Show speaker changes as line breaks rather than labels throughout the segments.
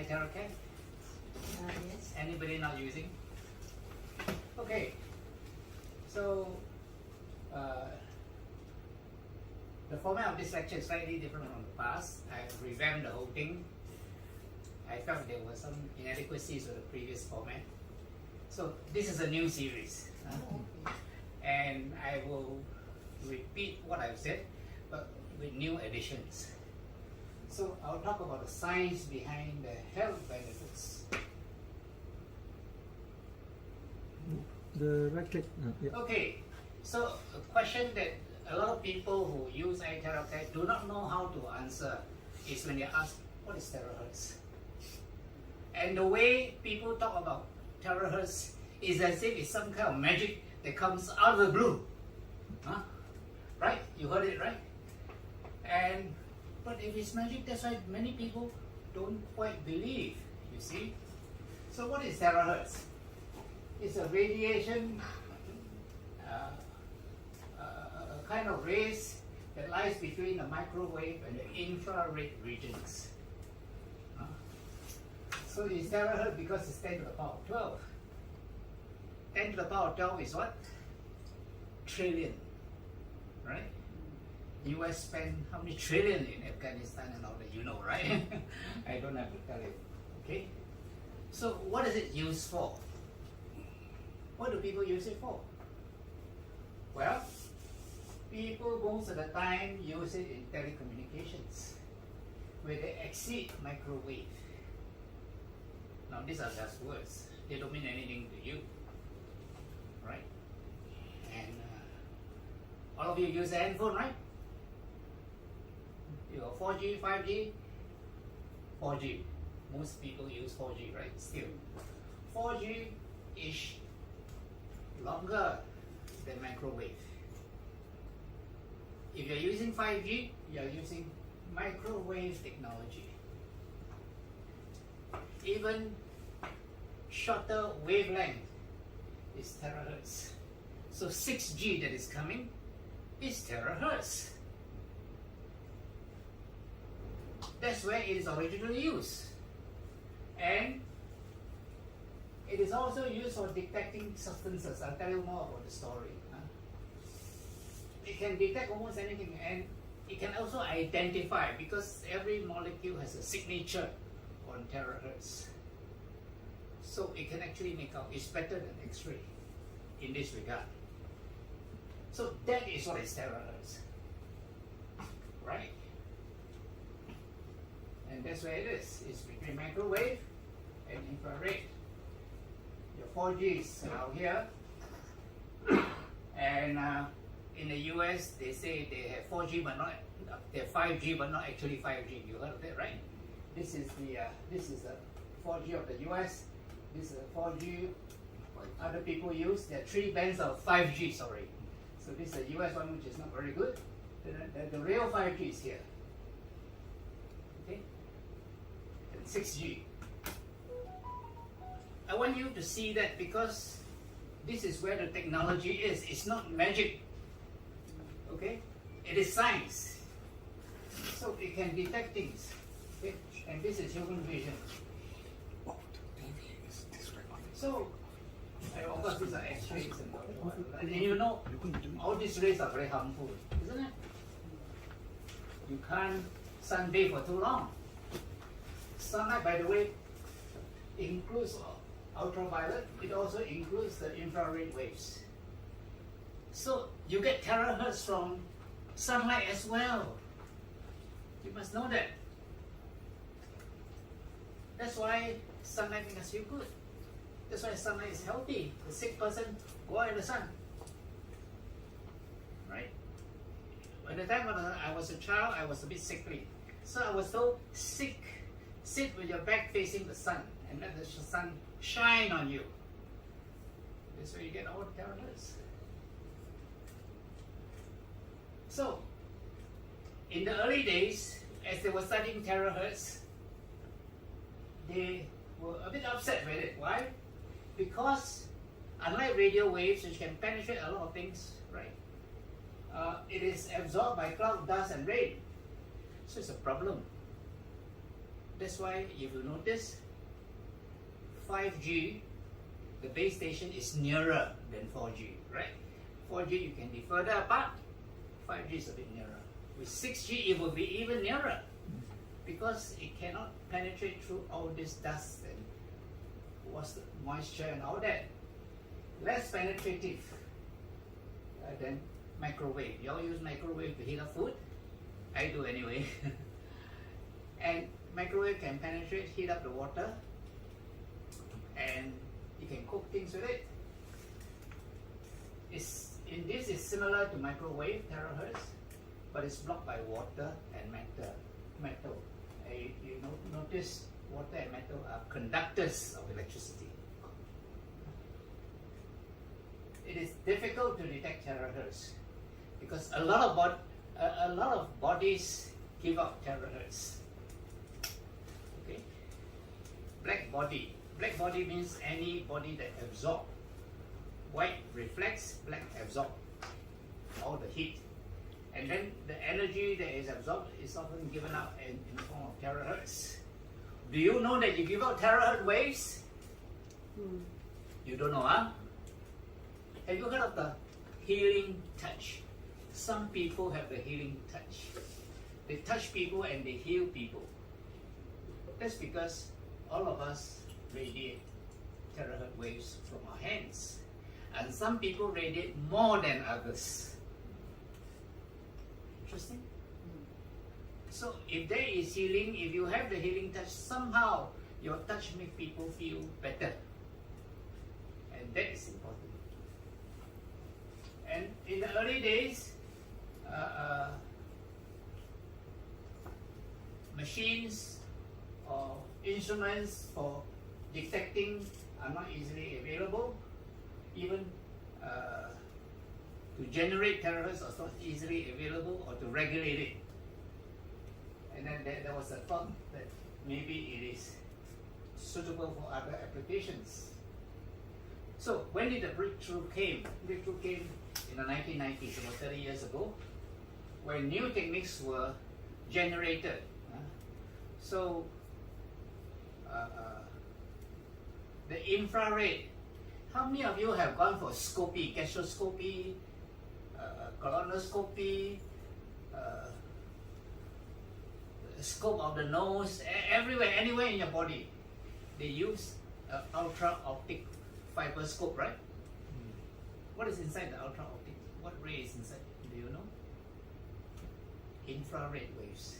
Terahertz?
Yes.
Anybody not using? Okay. So the format of this lecture is slightly different from the past. I've revamped the whole thing. I felt there were some inadequacies with the previous format. So this is a new series. And I will repeat what I've said, but with new additions. So I'll talk about the science behind the health benefits.
The right click. Yeah.
Okay, so a question that a lot of people who use Terahertz do not know how to answer is when they ask, what is terahertz? And the way people talk about terahertz is as if it's some kind of magic that comes out of the blue. Huh? Right? You heard it, right? But if it's magic, that's why many people don't quite believe, you see. So what is terahertz? It's a radiation, a kind of rays that lies between the microwave and the infrared regions. So it's terahertz because it's 10 to the power of 12. 10 to the power of 12 is what? Trillion, right? US spent how many trillion in Afghanistan and all that, you know, right? I don't have to tell you, okay? So what is it used for? What do people use it for? Well, people most of the time use it in telecommunications, where they exceed microwave. Now these are just words. They don't mean anything to you, right? And all of you use a handphone, right? You know, 4G, 5G, 4G. Most people use 4G, right? Still, 4G is longer than microwave. If you're using 5G, you're using microwave technology. Even shorter wavelength is terahertz. So 6G that is coming is terahertz. That's where it is originally used. And it is also used for detecting substances. I'll tell you more about the story. It can detect almost anything, and it can also identify, because every molecule has a signature on terahertz. So it can actually make out. It's better than X-ray in this regard. So that is what is terahertz, right? And that's where it is. It's between microwave and infrared. Your 4G is out here, and in the US they say they have 4G but not, they have 5G but not actually 5G. You heard of that, right? This is the 4G of the US. This is the 4G other people use. There are 3 bands of 5G. Sorry. So this is the US one, which is not very good. The real 5G is here. Okay. And 6G. I want you to see that, because this is where the technology is. It's not magic. Okay? It is science. So it can detect things. Okay? And this is human vision. So, of course, these are X-rays and you know, all these rays are very harmful, isn't it? You can't sunbathe for too long. Sunlight, by the way, includes ultraviolet. It also includes the infrared waves. So you get terahertz from sunlight as well. You must know that. That's why sunlight makes us feel good. That's why sunlight is healthy. The sick person, go out in the sun. Right? By the time when I was a child, I was a bit sickly. So I was told, sit with your back facing the sun and let the sun shine on you. That's where you get all the terahertz. So, in the early days, as they were studying terahertz, they were a bit upset with it. Why? Because unlike radio waves, which can penetrate a lot of things, right? It is absorbed by cloud, dust, and rain. So it's a problem. That's why if you notice, 5G, the base station is nearer than 4G, right? 4G you can be further apart, 5G is a bit nearer. With 6G it will be even nearer because it cannot penetrate through all this dust and what's the moisture and all that. Less penetrative than microwave. You all use microwave to heat up food? I do anyway. And microwave can penetrate, heat up the water, and you can cook things with it. This is similar to microwave, terahertz, but it's blocked by water and metal. You notice water and metal are conductors of electricity. It is difficult to detect terahertz because a lot of bodies give out terahertz. Okay, black body means any body that absorbs. White reflects, black absorbs all the heat, and then the energy that is absorbed is often given out in the form of terahertz. Do you know that you give out terahertz waves? You don't know, huh? Have you heard of the healing touch? Some people have the healing touch. They touch people and they heal people. That's because all of us radiate terahertz waves from our hands. And some people radiate more than others. Interesting? So if there is healing, if you have the healing touch, somehow your touch makes people feel better. And that is important. And in the early days, machines or instruments for detecting are not easily available. Even to generate terahertz was not easily available, or to regulate it. And then there was a thought that maybe it is suitable for other applications. So when did the breakthrough came? Breakthrough came in the 1990s, about 30 years ago, where new techniques were generated. So the infrared. How many of you have gone for scopy, gastroscopy, colonoscopy, scope of the nose, everywhere, anywhere in your body? They use ultra optic fiber scope, right? What is inside the ultra optic? What ray is inside? Do you know? Infrared waves.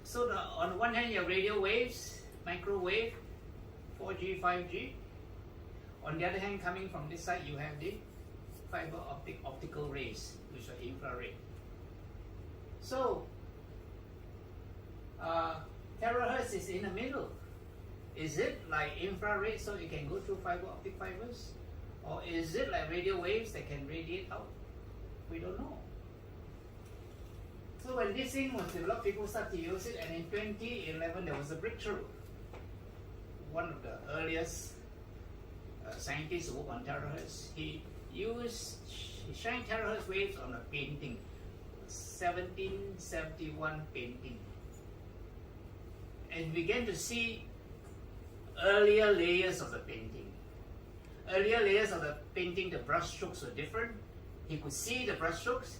So on one hand, your radio waves, microwave, 4G, 5G. On the other hand, coming from this side, you have the fiber optical rays, which are infrared. So, terahertz is in the middle. Is it like infrared so it can go through fiber optic fibers? Or is it like radio waves that can radiate out? We don't know. So when this thing was developed, people started to use it, and in 2011 there was a breakthrough. One of the earliest scientists who worked on terahertz, he shined terahertz waves on a painting, 1771 painting, and began to see earlier layers of the painting. Earlier layers of the painting, the brush strokes were different. He could see the brush strokes.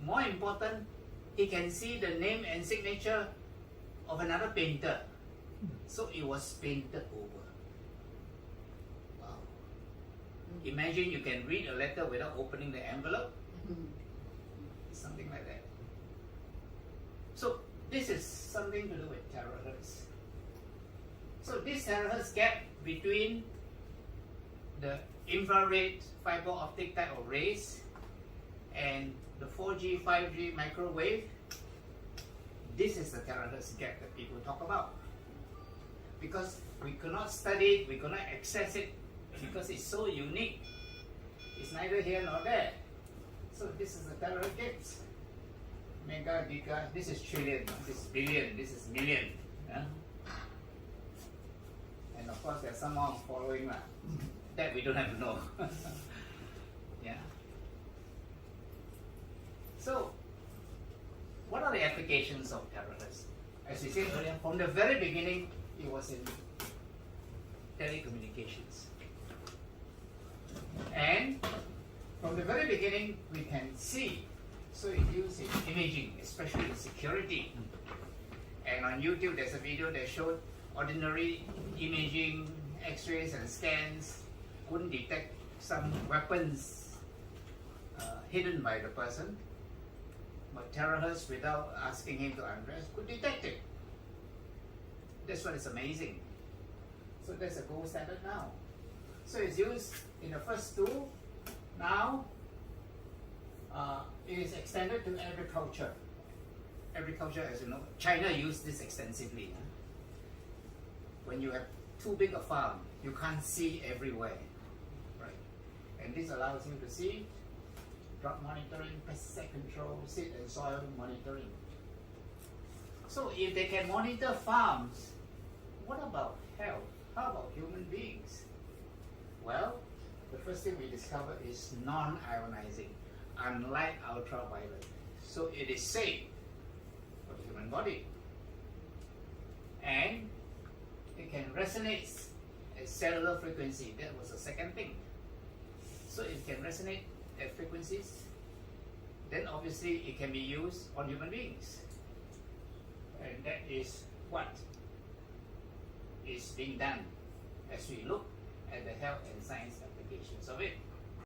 More important, he can see the name and signature of another painter. So it was painted over. Wow. Imagine you can read a letter without opening the envelope. Something like that. So this is something to do with terahertz. So this terahertz gap between the infrared fiber optic type of rays and the 4G, 5G microwave, this is the terahertz gap that people talk about. Because we cannot study it, we cannot access it, because it's so unique. It's neither here nor there. So this is the terahertz gaps. Mega, giga, this is trillion, this is billion, this is million. Yeah? And of course there's some more following that we don't have to know. Yeah. So what are the applications of terahertz? As we said earlier, from the very beginning, it was in telecommunications. And from the very beginning, we can see, so it's used in imaging, especially in security. And on YouTube, there's a video that showed ordinary imaging, x-rays and scans couldn't detect some weapons hidden by the person. But terahertz, without asking him to undress, could detect it. That's what is amazing. So that's a gold standard now. So it's used in the first two. Now it is extended to agriculture. Agriculture, as you know, China used this extensively. When you have too big a farm, you can't see everywhere, right? And this allows you to see drought monitoring, pesticide control, seed and soil monitoring. So if they can monitor farms, what about health? How about human beings? Well, the first thing we discovered is non-ionizing, unlike ultraviolet. So it is safe for the human body. And it can resonate at cellular frequency. That was the second thing. So it can resonate at frequencies. Then obviously it can be used on human beings. And that is what is being done as we look at the health and science applications of it.